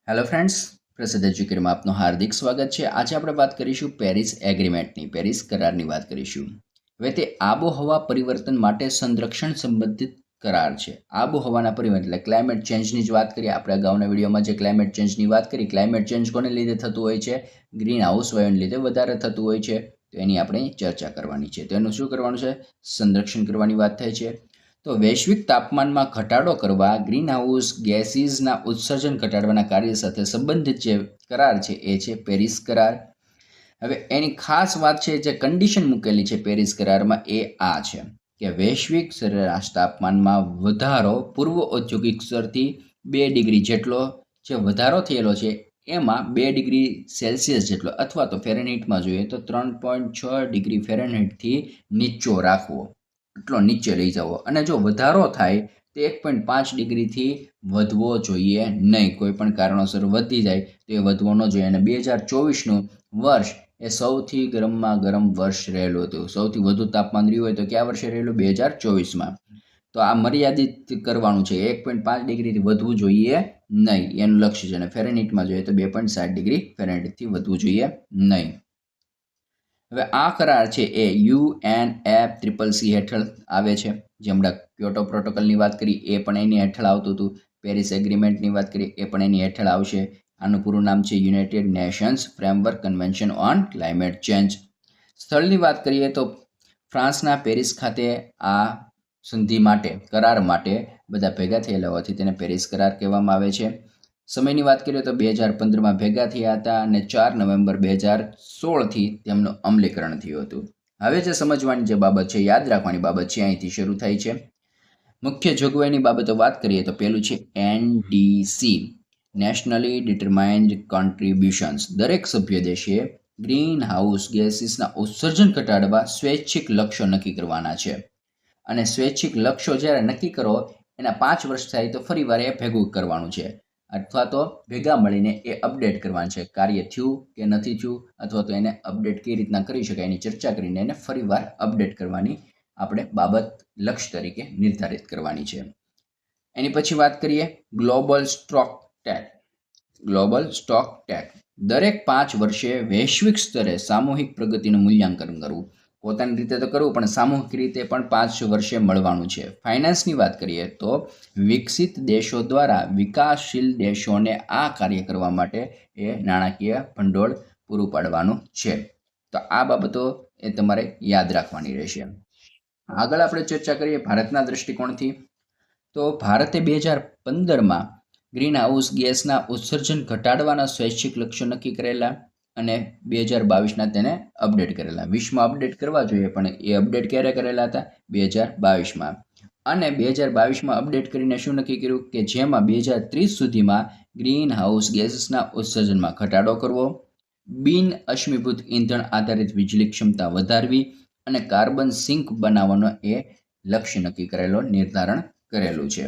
Hello friends, પ્રસિદ્ધ એજ્યુકેટરમાં આપનું હાર્દિક સ્વાગત છે. આજે આપણે વાત કરીશું પેરિસ એગ્રીમેન્ટની, પેરિસ કરારની વાત કરીશું. હવે તે આબોહવા પરિવર્તન માટે સંરક્ષણ સંબંધિત કરાર છે. આબોહવાના પરિવર્તન એટલે ક્લાઇમેટ ચેન્જની જ વાત કરીએ. આપણે અગાઉના વિડીયોમાં જે ક્લાઇમેટ ચેન્જની વાત કરી, ક્લાઇમેટ ચેન્જ કોને લીધે થતું હોય છે? ગ્રીન હાઉસ વાયુને લીધે વધારે થતું હોય છે. તો એની આપણે ચર્ચા કરવાની છે. તો એનું શું કરવાનું છે? સંરક્ષણ કરવાની વાત થાય છે. તો વૈશ્વિક તાપમાનમાં ઘટાડો કરવા ગ્રીનહાઉસ ગેસીસના ઉત્સર્જન ઘટાડવાના કાર્ય સાથે સંબંધિત જે કરાર છે એ છે પેરિસ કરાર. હવે એની ખાસ વાત છે, જે કન્ડિશન મૂકેલી છે પેરિસ કરારમાં એ આ છે કે વૈશ્વિક સરેરાશ તાપમાનમાં વધારો પૂર્વ ઔદ્યોગિક સ્તરથી 2 ડિગ્રી જેટલો જે વધારો થયેલો છે એમાં 2 ડિગ્રી સેલ્સિયસ જેટલો અથવા તો ફેરનહીટમાં જોઈએ તો 3.6 ડિગ્રી ફેરનહીટથી નીચો રાખવો, એટલો નીચે લઈ જવો. અને જો વધારો થાય તો 1.5 ડિગ્રીથી વધવો જોઈએ નહીં. કોઈ પણ કારણોસર વધી જાય તો એ વધવો ન જોઈએ. અને 2024નું વર્ષ એ સૌથી ગરમમાં ગરમ વર્ષ રહેલું હતું. સૌથી વધુ તાપમાન રહ્યું હોય તો કયા વર્ષે રહેલું? 2024માં. તો આ મર્યાદિત કરવાનું છે. 1.5 ડિગ્રીથી વધવું જોઈએ નહીં, એનું લક્ષ્ય છે. અને ફેરનહીટમાં જોઈએ તો 2.7 ડિગ્રી ફેરનહીટથી વધવું જોઈએ નહીં. હવે આ કરાર છે એ UNFCCC હેઠળ આવે છે. જે હમણાં ક્યોટો પ્રોટોકોલની વાત કરી એ પણ એની હેઠળ આવતું હતું. પેરિસ એગ્રીમેન્ટની વાત કરી એ પણ એની હેઠળ આવશે. આનું પૂરું નામ છે United Nations framework convention on climate change. સ્થળની વાત કરીએ તો ફ્રાન્સના પેરિસ ખાતે આ સંધિ માટે, કરાર માટે બધા ભેગા થયેલા હોવાથી તેને પેરિસ કરાર કહેવામાં આવે છે. સમયની વાત કરીએ તો 2015માં ભેગા થયા હતા અને 4 નવેમ્બર 2016થી તેમનું અમલીકરણ થયું હતું. હવે જે સમજવાની જે બાબત છે, યાદ રાખવાની બાબત છે, અહીંથી શરૂ થાય છે. મુખ્ય જોગવાઈની બાબતો વાત કરીએ તો પહેલું છે NDC, નેશનલી ડિટરમાઇન્ડ કોન્ટ્રીબ્યુશન્સ. દરેક સભ્ય દેશે ગ્રીન હાઉસ ગેસીસના ઉત્સર્જન ઘટાડવા સ્વૈચ્છિક લક્ષ્યો નક્કી કરવાના છે. અને સ્વૈચ્છિક લક્ષ્યો જ્યારે નક્કી કરો એના 5 વર્ષ થાય તો ફરીવાર એ ભેગું કરવાનું છે, અથવા તો ભેગા મળીને એ અપડેટ કરવાનું છે. કાર્ય થયું કે નથી થયું, અથવા તો એને અપડેટ કઈ રીતના કરી શકાય એની ચર્ચા કરીને એને ફરીવાર અપડેટ કરવાની આપણે બાબત લક્ષ્ય તરીકે નિર્ધારિત કરવાની છે. એની પછી વાત કરીએ global stock tech. Global stock tech દરેક 5 વર્ષે વૈશ્વિક સ્તરે સામૂહિક પ્રગતિનું મૂલ્યાંકન કરવું. પોતાની રીતે તો કરવું, પણ સામૂહિક રીતે પણ 5 વર્ષે મળવાનું છે. ફાઇનાન્સની વાત કરીએ તો વિકસિત દેશો દ્વારા વિકાસશીલ દેશોને આ કાર્ય કરવા માટે એ નાણાકીય ભંડોળ પૂરું પાડવાનું છે. તો આ બાબતો એ તમારે યાદ રાખવાની રહેશે. આગળ આપણે ચર્ચા કરીએ ભારતના દૃષ્ટિકોણથી. તો ભારતે 2015માં ગ્રીન હાઉસ ગેસના ઉત્સર્જન ઘટાડવાના સ્વૈચ્છિક લક્ષ્યો નક્કી કરેલા અને 2022ના તેને અપડેટ કરેલા. 20માં અપડેટ કરવા જોઈએ, પણ એ અપડેટ ક્યારે કરેલા હતા? 2022માં. અને 2022માં અપડેટ કરીને શું નક્કી કર્યું કે જેમાં 2030 સુધીમાં ગ્રીન હાઉસ ગેસના ઉત્સર્જનમાં ઘટાડો કરવો, બિન અશ્મિભૂત ઈંધણ આધારિત વીજળી ક્ષમતા વધારવી અને કાર્બન સિંક બનાવવાનો એ લક્ષ્ય નક્કી કરેલો, નિર્ધારણ કરેલું છે.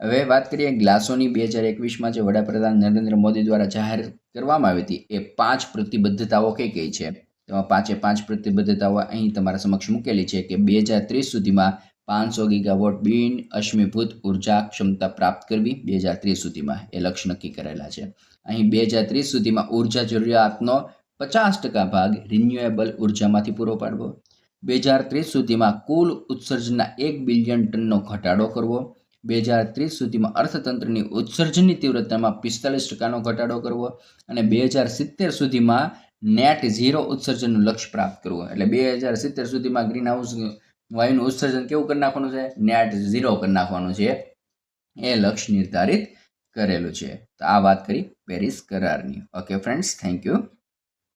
હવે વાત કરીએ ગ્લાસોની 2021માં જે વડાપ્રધાન નરેન્દ્ર મોદી દ્વારા જાહેર કરવામાં આવી હતી એ 5 પ્રતિબદ્ધતાઓ કઈ કઈ છે? તેમાં 5 પ્રતિબદ્ધતાઓ અહીં તમારા સમક્ષ મૂકેલી છે કે 2030 સુધીમાં 500 ગીગાવોટ બિન અશ્મિભૂત ઉર્જા ક્ષમતા પ્રાપ્ત કરવી. 2030 સુધીમાં એ લક્ષ્ય નક્કી કરેલા છે. અહીં 2030 સુધીમાં ઉર્જા જરૂરિયાતનો 50% ભાગ રિન્યુએબલ ઉર્જામાંથી પૂરો પાડવો. 2030 સુધીમાં કુલ ઉત્સર્જનના 1 બિલિયન ટનનો ઘટાડો કરવો. 2030 સુધીમાં અર્થતંત્રની ઉત્સર્જનની તીવ્રતામાં 45%નો ઘટાડો કરવો. અને 2070 સુધીમાં નેટ ઝીરો ઉત્સર્જનનું લક્ષ્ય પ્રાપ્ત કરવું. એટલે 2070 સુધીમાં ગ્રીન હાઉસ વાયુનું ઉત્સર્જન કેવું કરી નાખવાનું છે? નેટ ઝીરો કરી નાખવાનું છે. એ લક્ષ્ય નિર્ધારિત કરેલું છે. તો આ વાત કરી પેરિસ કરારની. Okay friends, thank you.